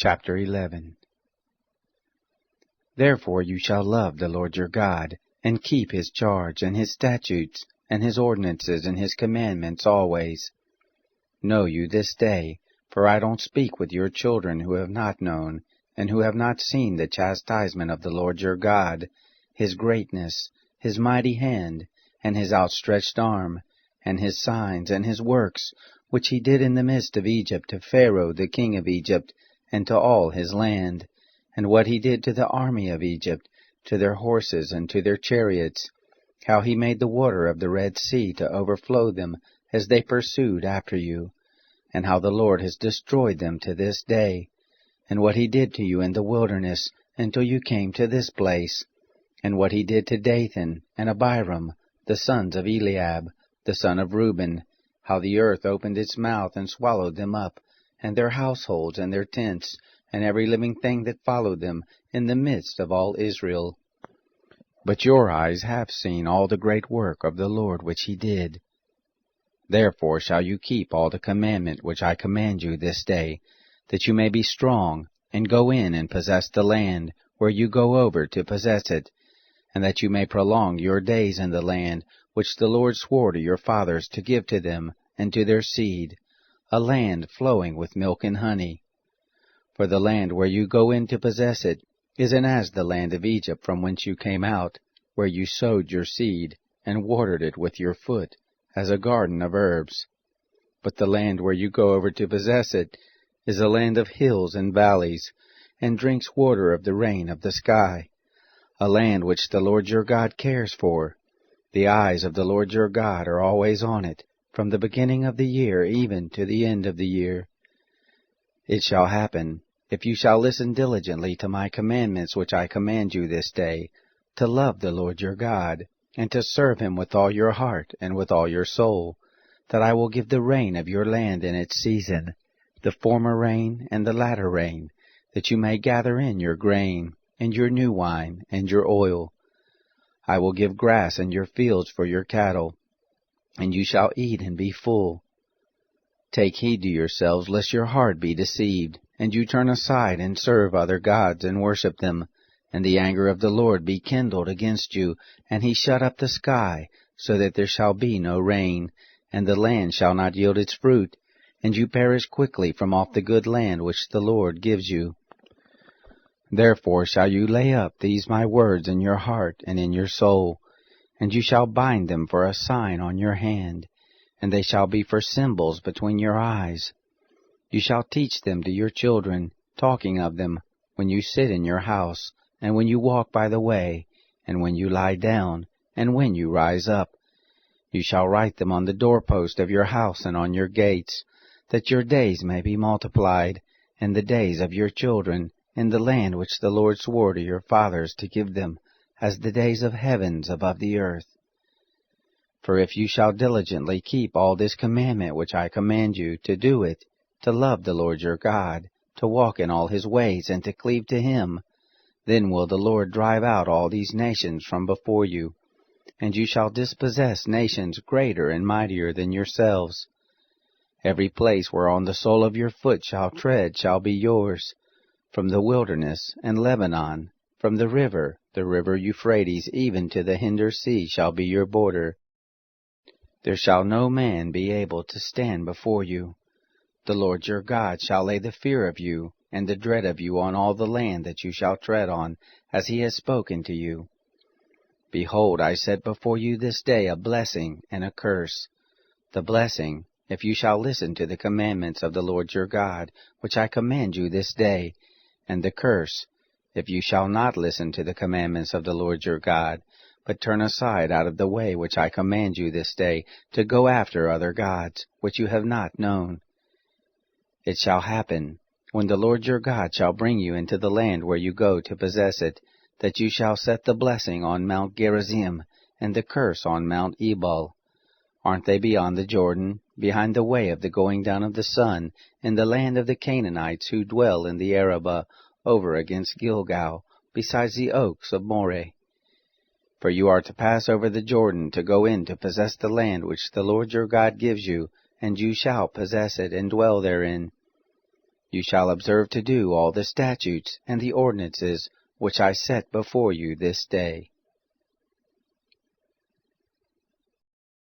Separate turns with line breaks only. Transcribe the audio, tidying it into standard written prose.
Chapter 11. Therefore you shall love the Lord your God, and keep his charge, and his statutes, and his ordinances, and his commandments always. Know you this day, for I don't speak with your children who have not known, and who have not seen the chastisement of the Lord your God, his greatness, his mighty hand, and his outstretched arm, and his signs, and his works, which he did in the midst of Egypt to Pharaoh the king of Egypt, and to all his land, and what he did to the army of Egypt, to their horses and to their chariots, how he made the water of the Red Sea to overflow them as they pursued after you, and how the Lord has destroyed them to this day, and what he did to you in the wilderness until you came to this place, and what he did to Dathan and Abiram, the sons of Eliab, the son of Reuben, how the earth opened its mouth and swallowed them up, and their households and their tents, and every living thing that followed them, in the midst of all Israel. But your eyes have seen all the great work of the Lord which he did. Therefore shall you keep all the commandment which I command you this day, that you may be strong, and go in and possess the land, where you go over to possess it, and that you may prolong your days in the land which the Lord swore to your fathers to give to them and to their seed, a land flowing with milk and honey. For the land where you go in to possess it isn't as the land of Egypt from whence you came out, where you sowed your seed, and watered it with your foot, as a garden of herbs. But the land where you go over to possess it is a land of hills and valleys, and drinks water of the rain of the sky, a land which the Lord your God cares for. The eyes of the Lord your God are always on it, from the beginning of the year even to the end of the year. It shall happen, if you shall listen diligently to my commandments which I command you this day, to love the Lord your God, and to serve him with all your heart and with all your soul, that I will give the rain of your land in its season, the former rain and the latter rain, that you may gather in your grain, and your new wine, and your oil. I will give grass in your fields for your cattle, and you shall eat and be full. Take heed to yourselves, lest your heart be deceived, and you turn aside and serve other gods and worship them, and the anger of the Lord be kindled against you, and he shut up the sky, so that there shall be no rain, and the land shall not yield its fruit, and you perish quickly from off the good land which the Lord gives you. Therefore shall you lay up these my words in your heart and in your soul, and you shall bind them for a sign on your hand, and they shall be for symbols between your eyes. You shall teach them to your children, talking of them, when you sit in your house, and when you walk by the way, and when you lie down, and when you rise up. You shall write them on the doorpost of your house and on your gates, that your days may be multiplied, and the days of your children, in the land which the Lord swore to your fathers to give them, as the days of heavens above the earth. For if you shall diligently keep all this commandment which I command you, to do it, to love the Lord your God, to walk in all his ways, and to cleave to him, then will the Lord drive out all these nations from before you, and you shall dispossess nations greater and mightier than yourselves. Every place whereon the sole of your foot shall tread shall be yours, from the wilderness and Lebanon, from the river Euphrates, even to the hinder sea shall be your border. There shall no man be able to stand before you. The Lord your God shall lay the fear of you and the dread of you on all the land that you shall tread on, as he has spoken to you. Behold, I set before you this day a blessing and a curse. The blessing, if you shall listen to the commandments of the Lord your God, which I command you this day, and the curse, if you shall not listen to the commandments of the Lord your God, but turn aside out of the way which I command you this day, to go after other gods, which you have not known. It shall happen, when the Lord your God shall bring you into the land where you go to possess it, that you shall set the blessing on Mount Gerizim, and the curse on Mount Ebal. Aren't they beyond the Jordan, behind the way of the going down of the sun, in the land of the Canaanites who dwell in the Arabah, over against Gilgal, besides the oaks of Moreh? For you are to pass over the Jordan to go in to possess the land which the Lord your God gives you, and you shall possess it and dwell therein. You shall observe to do all the statutes and the ordinances which I set before you this day.